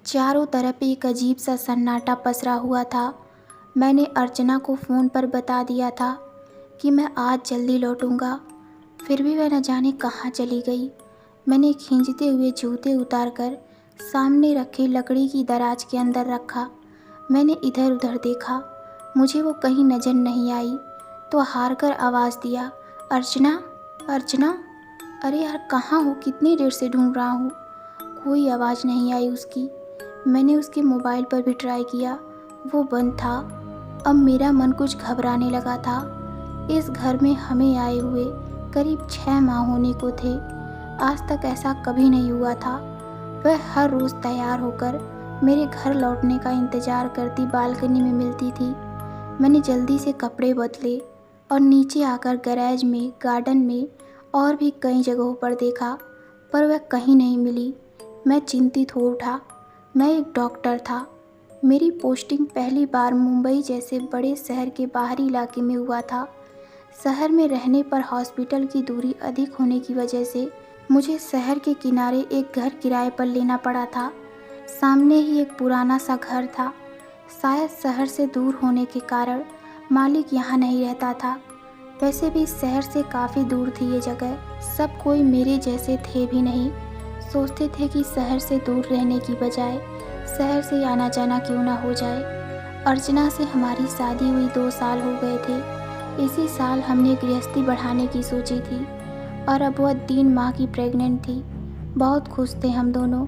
चारों तरफ एक अजीब सा सन्नाटा पसरा हुआ था। मैंने अर्चना को फ़ोन पर बता दिया था कि मैं आज जल्दी लौटूंगा, फिर भी वह न जाने कहाँ चली गई। मैंने खींचते हुए जूते उतारकर सामने रखे लकड़ी की दराज के अंदर रखा। मैंने इधर उधर देखा, मुझे वो कहीं नज़र नहीं आई, तो हार कर आवाज़ दिया, अर्चना, अर्चना। अरे यार, कहाँ हो? कितनी देर से ढूंढ रहा हूँ। कोई आवाज़ नहीं आई उसकी। मैंने उसके मोबाइल पर भी ट्राई किया, वो बंद था। अब मेरा मन कुछ घबराने लगा था। इस घर में हमें आए हुए करीब 6 माह होने को थे। आज तक ऐसा कभी नहीं हुआ था। वह हर रोज़ तैयार होकर मेरे घर लौटने का इंतज़ार करती बालकनी में मिलती थी। मैंने जल्दी से कपड़े बदले और नीचे आकर गैरेज में, गार्डन में और भी कई जगहों पर देखा, पर वह कहीं नहीं मिली। मैं चिंतित हो उठा। मैं एक डॉक्टर था। मेरी पोस्टिंग पहली बार मुंबई जैसे बड़े शहर के बाहरी इलाके में हुआ था। शहर में रहने पर हॉस्पिटल की दूरी अधिक होने की वजह से मुझे शहर के किनारे एक घर किराए पर लेना पड़ा था। सामने ही एक पुराना सा घर था। शायद शहर से दूर होने के कारण मालिक यहाँ नहीं रहता था। वैसे भी शहर से काफ़ी दूर थी ये जगह। सब कोई मेरे जैसे थे भी नहीं। सोचते थे कि शहर से दूर रहने की बजाय शहर से आना जाना क्यों ना हो जाए। अर्चना से हमारी शादी हुई 2 साल हो गए थे। इसी साल हमने गृहस्थी बढ़ाने की सोची थी और अब वह 3 माह की प्रेग्नेंट थी। बहुत खुश थे हम दोनों।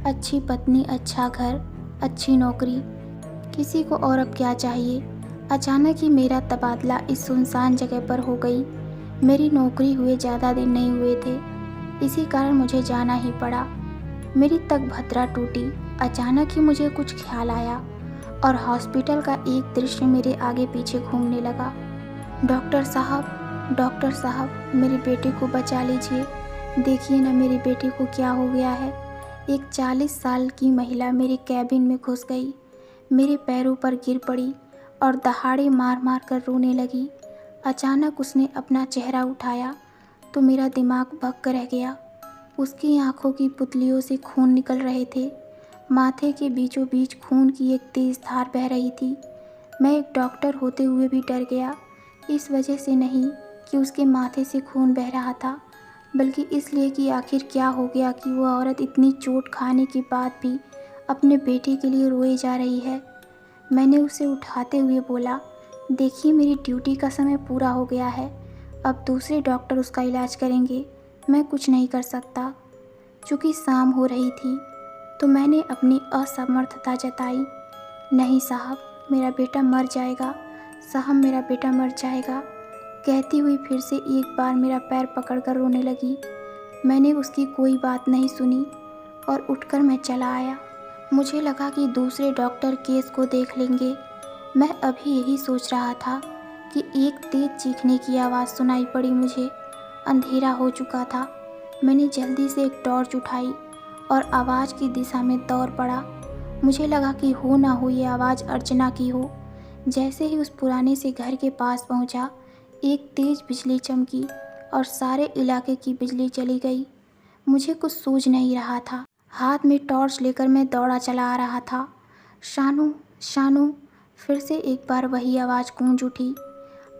अच्छी पत्नी, अच्छा घर, अच्छी नौकरी, किसी को और अब क्या चाहिए। अचानक ही मेरा तबादला इस सुनसान जगह पर हो गई। मेरी नौकरी हुए ज़्यादा दिन नहीं हुए थे, इसी कारण मुझे जाना ही पड़ा। मेरी तकभद्रा टूटी। अचानक ही मुझे कुछ ख्याल आया और हॉस्पिटल का एक दृश्य मेरे आगे पीछे घूमने लगा। डॉक्टर साहब, डॉक्टर साहब, मेरे बेटे को बचा लीजिए। देखिए ना, मेरी बेटी को क्या हो गया है। एक 40 साल की महिला मेरे कैबिन में घुस गई, मेरे पैरों पर गिर पड़ी और दहाड़े मार मार कर रोने लगी। अचानक उसने अपना चेहरा उठाया तो मेरा दिमाग भक्क रह गया। उसकी आंखों की पुतलियों से खून निकल रहे थे। माथे के बीचों बीच खून की एक तेज़ धार बह रही थी। मैं एक डॉक्टर होते हुए भी डर गया। इस वजह से नहीं कि उसके माथे से खून बह रहा था, बल्कि इसलिए कि आखिर क्या हो गया कि वह औरत इतनी चोट खाने के बाद भी अपने बेटे के लिए रोए जा रही है। मैंने उसे उठाते हुए बोला, देखिए, मेरी ड्यूटी का समय पूरा हो गया है। अब दूसरे डॉक्टर उसका इलाज करेंगे, मैं कुछ नहीं कर सकता। चूँकि शाम हो रही थी तो मैंने अपनी असमर्थता जताई। नहीं साहब, मेरा बेटा मर जाएगा। साहब, मेरा बेटा मर जाएगा, कहती हुई फिर से एक बार मेरा पैर पकड़कर रोने लगी। मैंने उसकी कोई बात नहीं सुनी और उठकर मैं चला आया। मुझे लगा कि दूसरे डॉक्टर केस को देख लेंगे। मैं अभी यही सोच रहा था कि एक तेज चीखने की आवाज़ सुनाई पड़ी मुझे। अंधेरा हो चुका था। मैंने जल्दी से एक टॉर्च उठाई और आवाज़ की दिशा में दौड़ पड़ा। मुझे लगा कि हो ना हो ये आवाज़ अर्चना की हो। जैसे ही उस पुराने से घर के पास पहुंचा, एक तेज़ बिजली चमकी और सारे इलाके की बिजली चली गई। मुझे कुछ सूझ नहीं रहा था। हाथ में टॉर्च लेकर मैं दौड़ा चला आ रहा था। शानू, शानू, फिर से एक बार वही आवाज़ गूंज उठी।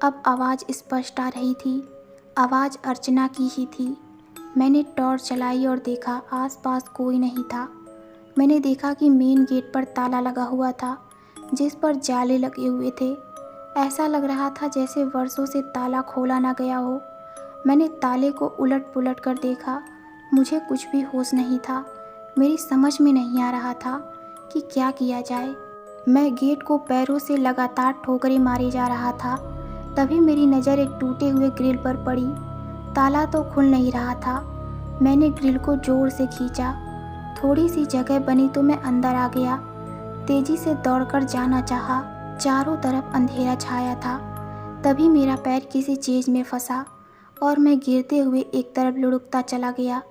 अब आवाज़ स्पष्ट आ रही थी। आवाज़ अर्चना की ही थी। मैंने टॉर्च चलाई और देखा, आसपास कोई नहीं था। मैंने देखा कि मेन गेट पर ताला लगा हुआ था, जिस पर जाले लगे हुए थे। ऐसा लग रहा था जैसे वर्षों से ताला खोला ना गया हो। मैंने ताले को उलट पुलट कर देखा। मुझे कुछ भी होश नहीं था। मेरी समझ में नहीं आ रहा था कि क्या किया जाए। मैं गेट को पैरों से लगातार ठोकरें मारे जा रहा था। तभी मेरी नज़र एक टूटे हुए ग्रिल पर पड़ी। ताला तो खुल नहीं रहा था। मैंने ग्रिल को ज़ोर से खींचा। थोड़ी सी जगह बनी तो मैं अंदर आ गया। तेज़ी से दौड़कर जाना चाहा। चारों तरफ अंधेरा छाया था। तभी मेरा पैर किसी चीज़ में फंसा और मैं गिरते हुए एक तरफ लुढ़कता चला गया।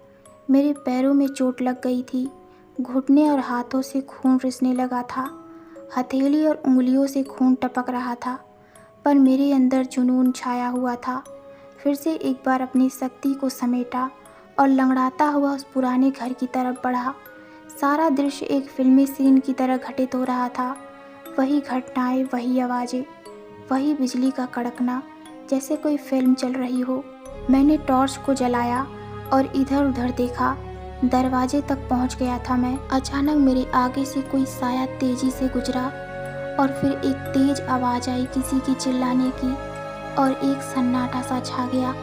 मेरे पैरों में चोट लग गई थी। घुटने और हाथों से खून रिसने लगा था। हथेली और उंगलियों से खून टपक रहा था, पर मेरे अंदर जुनून छाया हुआ था। फिर से एक बार अपनी शक्ति को समेटा और लंगड़ाता हुआ उस पुराने घर की तरफ बढ़ा। सारा दृश्य एक फिल्मी सीन की तरह घटित हो रहा था। वही घटनाएं, वही आवाज़ें, वही बिजली का कड़कना, जैसे कोई फिल्म चल रही हो। मैंने टॉर्च को जलाया और इधर उधर देखा। दरवाजे तक पहुंच गया था मैं। अचानक मेरे आगे से कोई साया तेजी से गुजरा और फिर एक तेज आवाज़ आई किसी की चिल्लाने की, और एक सन्नाटा सा छा गया।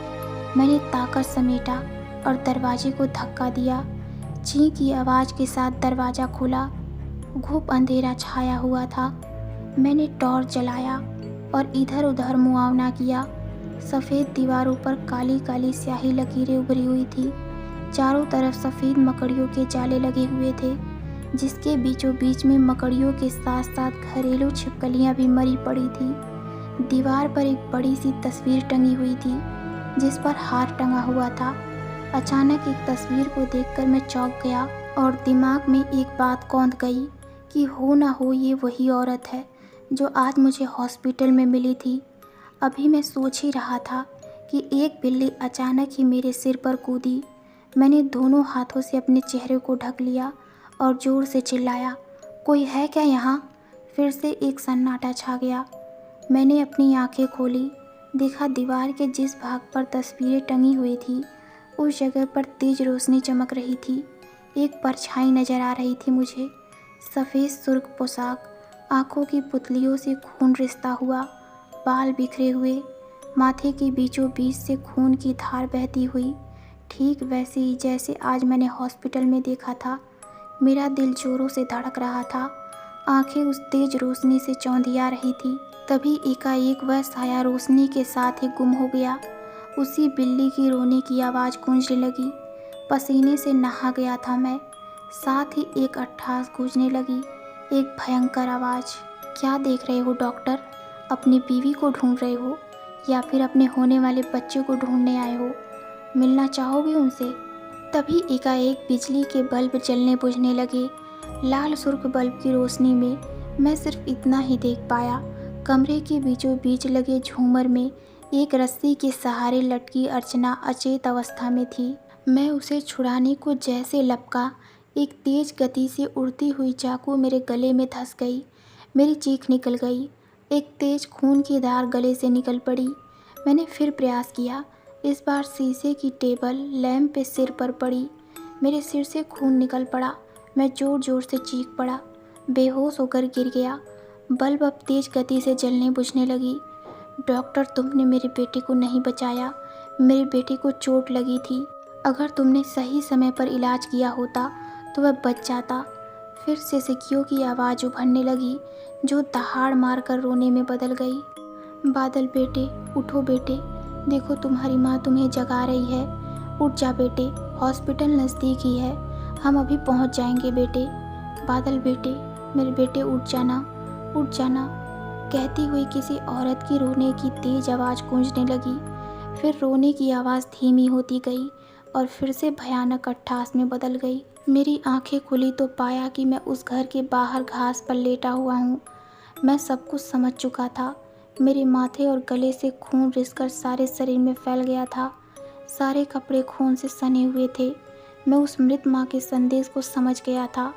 मैंने ताकत समेटा और दरवाजे को धक्का दिया। ची की आवाज़ के साथ दरवाज़ा खुला। घुप अंधेरा छाया हुआ था। मैंने टॉर्च जलाया और इधर उधर मुआवना किया। सफ़ेद दीवारों पर काली काली स्याही लकीरें उभरी हुई थी। चारों तरफ सफ़ेद मकड़ियों के जाले लगे हुए थे, जिसके बीचों बीच में मकड़ियों के साथ साथ घरेलू छिपकलियां भी मरी पड़ी थी। दीवार पर एक बड़ी सी तस्वीर टंगी हुई थी, जिस पर हार टंगा हुआ था। अचानक एक तस्वीर को देखकर मैं चौंक गया और दिमाग में एक बात कौंध गई कि हो ना हो ये वही औरत है जो आज मुझे हॉस्पिटल में मिली थी। अभी मैं सोच ही रहा था कि एक बिल्ली अचानक ही मेरे सिर पर कूदी। मैंने दोनों हाथों से अपने चेहरे को ढक लिया और ज़ोर से चिल्लाया, कोई है क्या यहाँ? फिर से एक सन्नाटा छा गया। मैंने अपनी आंखें खोली, देखा दीवार के जिस भाग पर तस्वीरें टंगी हुई थी उस जगह पर तेज रोशनी चमक रही थी। एक परछाई नजर आ रही थी मुझे। सफ़ेद सुर्ख पोशाक, आंखों की पुतलियों से खून रिसता हुआ, बाल बिखरे हुए, माथे के बीचों बीच से खून की धार बहती हुई, ठीक वैसे ही जैसे आज मैंने हॉस्पिटल में देखा था। मेरा दिल जोरों से धड़क रहा था। आंखें उस तेज रोशनी से चौंधिया रही थी। तभी एकाएक वह साया रोशनी के साथ ही गुम हो गया। उसी बिल्ली की रोने की आवाज़ गूंजने लगी। पसीने से नहा गया था मैं। साथ ही एक अट्ठास गूंजने लगी, एक भयंकर आवाज़। क्या देख रहे हो डॉक्टर? अपनी बीवी को ढूंढ रहे हो या फिर अपने होने वाले बच्चे को ढूंढने आए हो? मिलना चाहोगे उनसे? तभी एकाएक बिजली के बल्ब जलने बुझने लगे। लाल सुर्ख बल्ब की रोशनी में मैं सिर्फ इतना ही देख पाया। कमरे के बीचों बीच लगे झूमर में एक रस्सी के सहारे लटकी अर्चना अचेत अवस्था में थी। मैं उसे छुड़ाने को जैसे लपका, एक तेज गति से उड़ती हुई चाकू मेरे गले में धंस गई। मेरी चीख निकल गई। एक तेज खून की धार गले से निकल पड़ी। मैंने फिर प्रयास किया। इस बार शीशे की टेबल लैंप पे सिर पर पड़ी। मेरे सिर से खून निकल पड़ा। मैं ज़ोर ज़ोर से चीख पड़ा। बेहोश होकर गिर गया। बल्ब अब तेज गति से जलने बुझने लगी। डॉक्टर, तुमने मेरे बेटे को नहीं बचाया। मेरे बेटे को चोट लगी थी। अगर तुमने सही समय पर इलाज किया होता तो वह बच जाता। फिर से सिक्कियों की आवाज़ उभरने लगी, जो दहाड़ मारकर रोने में बदल गई। बादल बेटे, उठो बेटे, देखो तुम्हारी माँ तुम्हें जगा रही है। उठ जा बेटे, हॉस्पिटल नज़दीक ही है, हम अभी पहुँच जाएंगे बेटे। बादल बेटे, मेरे बेटे उठ जाना, उठ जाना, कहती हुई किसी औरत की रोने की तेज आवाज़ गूंजने लगी। फिर रोने की आवाज़ धीमी होती गई और फिर से भयानक अट्ठास में बदल गई। मेरी आंखें खुली तो पाया कि मैं उस घर के बाहर घास पर लेटा हुआ हूँ। मैं सब कुछ समझ चुका था। मेरे माथे और गले से खून रिसकर सारे शरीर में फैल गया था। सारे कपड़े खून से सने हुए थे। मैं उस मृत माँ के संदेश को समझ गया था।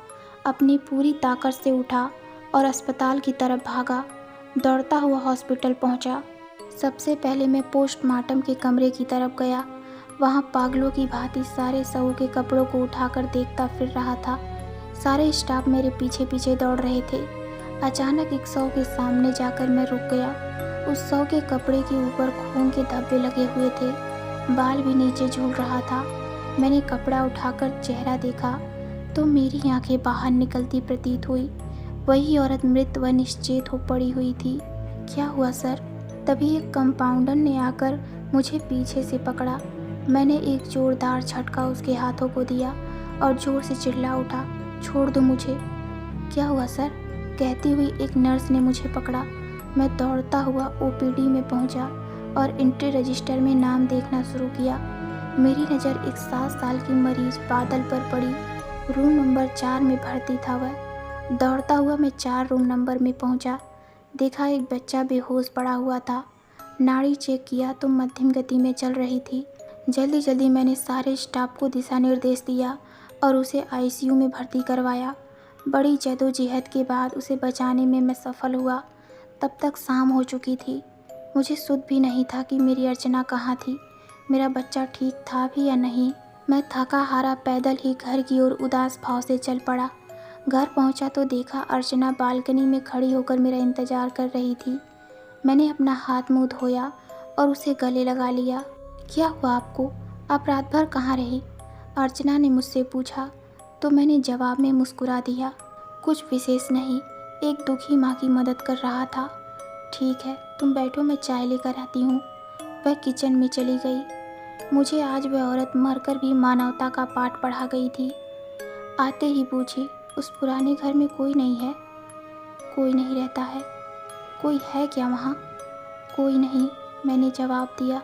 अपनी पूरी ताकत से उठा और अस्पताल की तरफ भागा। दौड़ता हुआ हॉस्पिटल पहुँचा। सबसे पहले मैं पोस्टमार्टम के कमरे की तरफ गया। वहाँ पागलों की भांति सारे शवों के कपड़ों को उठाकर देखता फिर रहा था। सारे स्टाफ मेरे पीछे पीछे दौड़ रहे थे। अचानक एक शव के सामने जाकर मैं रुक गया। उस शव के कपड़े के ऊपर खून के धब्बे लगे हुए थे। बाल भी नीचे झूल रहा था। मैंने कपड़ा उठाकर चेहरा देखा तो मेरी आंखें बाहर निकलती प्रतीत हुई। वही औरत मृत व निश्चेत हो पड़ी हुई थी। क्या हुआ सर? तभी एक कंपाउंडर ने आकर मुझे पीछे से पकड़ा। मैंने एक जोरदार झटका उसके हाथों को दिया और जोर से चिल्ला उठा, छोड़ दो मुझे। क्या हुआ सर? कहती हुई एक नर्स ने मुझे पकड़ा। मैं दौड़ता हुआ ओपीडी में पहुंचा और एंट्री रजिस्टर में नाम देखना शुरू किया। मेरी नज़र एक 7 साल की मरीज बादल पर पड़ी। रूम नंबर 4 में भर्ती था वह। दौड़ता हुआ मैं 4 रूम नंबर में पहुंचा। देखा एक बच्चा बेहोश पड़ा हुआ था। नाड़ी चेक किया तो मध्यम गति में चल रही थी। जल्दी जल्दी मैंने सारे स्टाफ को दिशा निर्देश दिया और उसे आईसीयू में भर्ती करवाया। बड़ी जद्दोजहद के बाद उसे बचाने में मैं सफल हुआ। तब तक शाम हो चुकी थी। मुझे सुध भी नहीं था कि मेरी अर्चना कहाँ थी, मेरा बच्चा ठीक था भी या नहीं। मैं थका हारा पैदल ही घर की ओर उदास भाव से चल पड़ा। घर पहुंचा तो देखा अर्चना बालकनी में खड़ी होकर मेरा इंतज़ार कर रही थी। मैंने अपना हाथ मुंह धोया और उसे गले लगा लिया। क्या हुआ आपको? आप रात भर कहाँ रही? अर्चना ने मुझसे पूछा तो मैंने जवाब में मुस्कुरा दिया। कुछ विशेष नहीं, एक दुखी माँ की मदद कर रहा था। ठीक है, तुम बैठो, मैं चाय लेकर आती हूँ। वह किचन में चली गई। मुझे आज वह औरत मरकर भी मानवता का पाठ पढ़ा गई थी। आते ही पूछी, उस पुराने घर में कोई नहीं है? कोई नहीं रहता है। कोई है क्या वहाँ? कोई नहीं, मैंने जवाब दिया।